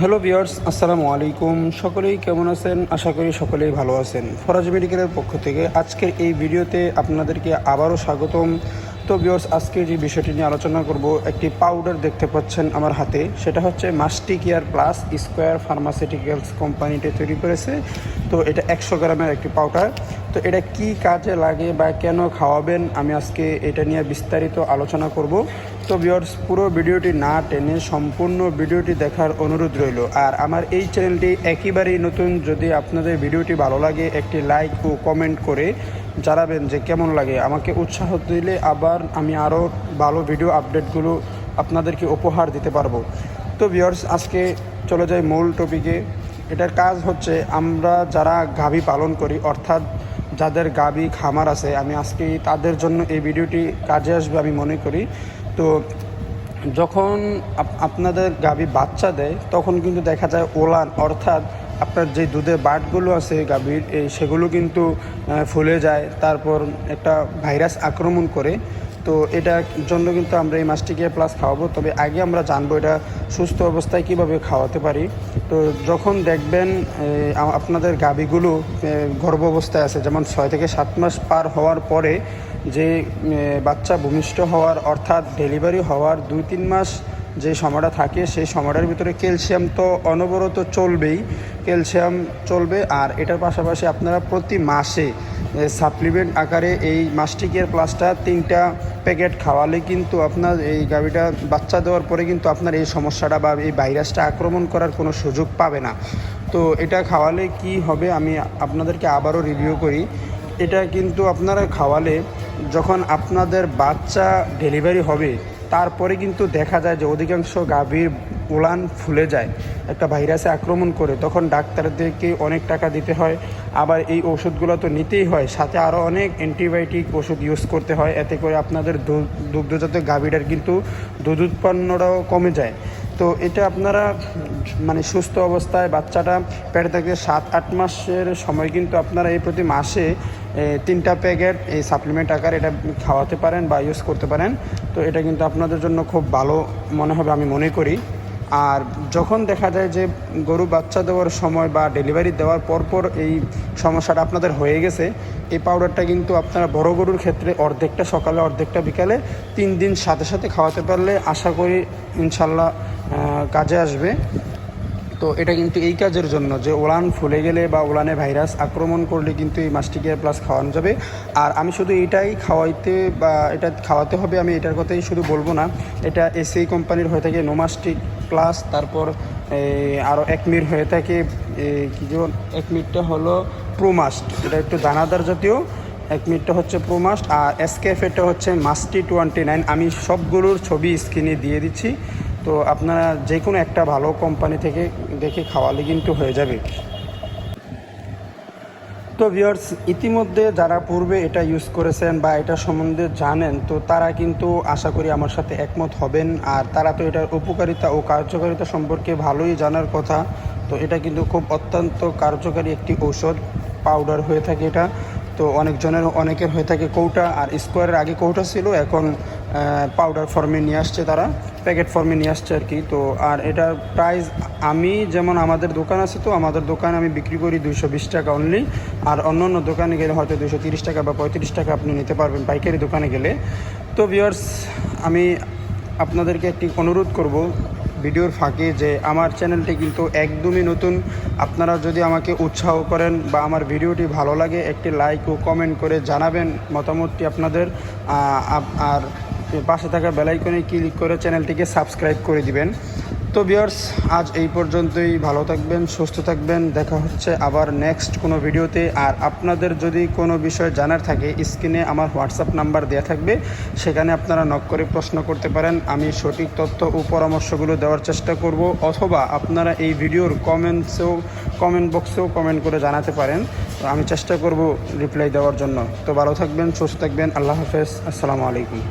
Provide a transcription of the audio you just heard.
Hello viewers, আসসালামু আলাইকুম। সকলেই কেমন আছেন? আশা করি সকলেই ভালো আছেন। ফরাজ মেডিকেলের পক্ষ থেকে আজকের এই ভিডিওতে আপনাদেরকে আবারও স্বাগতম। তো ভিউয়ার্স, আজকে যে বিষয়টি নিয়ে আলোচনা করব, একটি পাউডার দেখতে পাচ্ছেন আমার হাতে, সেটা হচ্ছে মাস্টি কেয়ার প্লাস স্কোয়ার ফার্মাসিউটিক্যালস কোম্পানিতে তৈরি করেছে। তো এটা 100 গ্রামের একটি পাউডার। তো এটা কি কাজে লাগে বা কেন খাওয়াবেন, আমি আজকে এটা নিয়ে বিস্তারিত আলোচনা করব। তো ভিউয়ার্স, পুরো ভিডিওটি না টেনে সম্পূর্ণ ভিডিওটি দেখার অনুরোধ রইল। আর আমার এই চ্যানেলটি একেবারেই নতুন, যদি আপনাদের ভিডিওটি ভালো লাগে একটি লাইক ও কমেন্ট করে জানাবেন যে কেমন লাগে। আমাকে উৎসাহ দিলে আবার আমি আরও ভালো ভিডিও আপডেটগুলো আপনাদেরকে উপহার দিতে পারবো। তো ভিউয়ার্স, আজকে চলে যাই মূল টপিকে। এটার কাজ হচ্ছে, আমরা যারা গাভী পালন করি, অর্থাৎ যাদের গাভী খামার আছে, আমি আজকে তাদের জন্য এই ভিডিওটি কাজে আসবে আমি মনে করি। তো যখন আপনাদের গাভী বাচ্চা দেয়, তখন কিন্তু দেখা যায় ওলান, অর্থাৎ আপনার যে দুধের বাটগুলো আছে গাভীর, সেগুলো কিন্তু ফুলে যায়, তারপর একটা ভাইরাস আক্রমণ করে। তো এটার জন্য কিন্তু আমরা এই মাস্টি কেয়ার প্লাস খাওয়াবো। তবে আগে আমরা জানবো এটা সুস্থ অবস্থায় কিভাবে খাওয়াতে পারি। তো যখন দেখবেন আপনাদের গাভীগুলো গর্ভ অবস্থায় আছে, যেমন 6 থেকে 7 মাস পার হওয়ার পরে যে বাচ্চা ভূমিষ্ঠ হওয়ার, অর্থাৎ ডেলিভারি হওয়ার 2-3 মাস যে সময়টা থাকে, সেই সময়টার ভিতরে ক্যালসিয়াম তো অনবরত চলবেই, ক্যালসিয়াম চলবে। আর এটার পাশাপাশি আপনারা প্রতি মাসে সাপ্লিমেন্ট আকারে এই মাস্টি কেয়ার প্লাসটা 3টা প্যাকেট খাওয়ালে কিন্তু আপনার এই গাভীটা বাচ্চা দেওয়ার পরে কিন্তু আপনার এই সমস্যাটা বা এই ভাইরাসটা আক্রমণ করার কোনো সুযোগ পাবে না। তো এটা খাওয়ালে কি হবে, আমি আপনাদেরকে আবারও রিভিউ করি। এটা কিন্তু আপনারা খাওয়ালে যখন আপনাদের বাচ্চা ডেলিভারি হবে, তারপরে কিন্তু দেখা যায় যে অধিকাংশ গাভীর উলান ফুলে যায়, একটা ভাইরাসে আক্রমণ করে। তখন ডাক্তারদেরকে অনেক টাকা দিতে হয়, আবার এই ওষুধগুলো তো নিতেই হয়, সাথে আরও অনেক অ্যান্টিবায়োটিক ওষুধ ইউজ করতে হয়। এতে করে আপনাদের দুগ্ধজাত গাভীটার কিন্তু দুধ উৎপন্নটাও কমে যায়। তো এটা আপনারা সুস্থ অবস্থায় বাচ্চাটা পেটে থাকতে 7-8 মাসের সময় কিন্তু আপনারা এই প্রতি মাসে 3টা প্যাকেট এই সাপ্লিমেন্ট আকার এটা খাওয়াতে পারেন বা ইউজ করতে পারেন। তো এটা কিন্তু আপনাদের জন্য খুব ভালো মনে হবে আমি মনে করি। আর যখন দেখা যায় যে গরু বাচ্চা দেওয়ার সময় বা ডেলিভারি দেওয়ার পরপর এই সমস্যাটা আপনাদের হয়ে গেছে, এই পাউডারটা কিন্তু আপনারা বড় গরুর ক্ষেত্রে অর্ধেকটা সকালে অর্ধেকটা বিকালে 3 দিন সাথে সাথে খাওয়াতে পারলে আশা করি ইনশাল্লাহ কাজে আসবে। তো এটা কিন্তু এই কাজের জন্য যে উলান ফুলে গেলে বা উলানে ভাইরাস আক্রমণ করলে কিন্তু এই মাস্টি কেয়ার প্লাস খাওয়ানো যাবে। আর আমি শুধু এটাই খাওয়াইতে বা এটা খাওয়াতে হবে আমি এটার কথাই শুধু বলবো না, এটা এসএই কোম্পানির হয়ে থাকে নোমাস্টিক প্লাস, তারপর আরও একমির হয়ে থাকে কি যে একমিরটা হলো প্রোমাস্ট, এটা একটু দানাদার জাতীয়, একমিরটা হচ্ছে প্রোমাস্ট, আর এসকেএফটা হচ্ছে মাস্টি 29। আমি সবগুলোর ছবি স্ক্রিনে দিয়ে দিচ্ছি। তো আপনারা যে কোনো একটা ভালো কোম্পানি থেকে দেখে খাওয়ালে কিন্তু হয়ে যাবে। তো ভিউয়ার্স, ইতিমধ্যে যারা পূর্বে এটা ইউজ করেছেন বা এটা সম্বন্ধে জানেন, তো তারা কিন্তু আশা করি আমার সাথে একমত হবেন। আর তারা তো এটার উপকারিতা ও কার্যকারিতা সম্পর্কে ভালোই জানার কথা। তো এটা কিন্তু খুব অত্যন্ত কার্যকারী একটি ঔষধ পাউডার হয়ে থাকে এটা। তো অনেকের হয়ে থাকে কৌটা, আর স্কোয়ারের আগে কৌটা ছিল, এখন পাউডার ফর্মে নিয়ে আসছে, তারা প্যাকেট ফর্মে নিয়ে আসছে আর কি। তো আর এটার প্রাইস, আমি যেমন আমাদের দোকান আছে, তো আমাদের দোকান আমি বিক্রি করি 220 টাকা অনলি। আর অন্য অন্য দোকানে গেলে হয়তো 230 টাকা বা 35 টাকা আপনি নিতে পারবেন পাইকারি দোকানে গেলে। তো ভিউয়ার্স, আমি আপনাদেরকে একটি অনুরোধ করব ভিডিওর ফাঁকে, যে আমার চ্যানেলটি কিন্তু একদমই নতুন। আপনারা যদি আমাকে উৎসাহ করেন বা আমার ভিডিওটি ভালো লাগে, একটি লাইক ও কমেন্ট করে জানাবেন মতামতটি আপনাদের। আর পাশে থাকা বেল আইকনে ক্লিক করে চ্যানেলটিকে সাবস্ক্রাইব করে দিবেন। তো ভিউয়ার্স, আজ এই পর্যন্তই। ভালো থাকবেন, সুস্থ থাকবেন। দেখা হচ্ছে আবার নেক্সট কোনো ভিডিওতে। আর আপনাদের যদি কোনো বিষয় জানার থাকে, স্ক্রিনে আমার হোয়াটসঅ্যাপ নাম্বার দেওয়া থাকবে, সেখানে আপনারা নক করে প্রশ্ন করতে পারেন। আমি সঠিক তথ্য ও পরামর্শগুলো দেওয়ার চেষ্টা করব, অথবা আপনারা এই ভিডিওর কমেন্ট বক্সেও কমেন্ট করে জানাতে পারেন। তো আমি চেষ্টা করব রিপ্লাই দেওয়ার জন্য। তো ভালো থাকবেন, সুস্থ থাকবেন। আল্লাহ হাফেজ, আসসালামু আলাইকুম।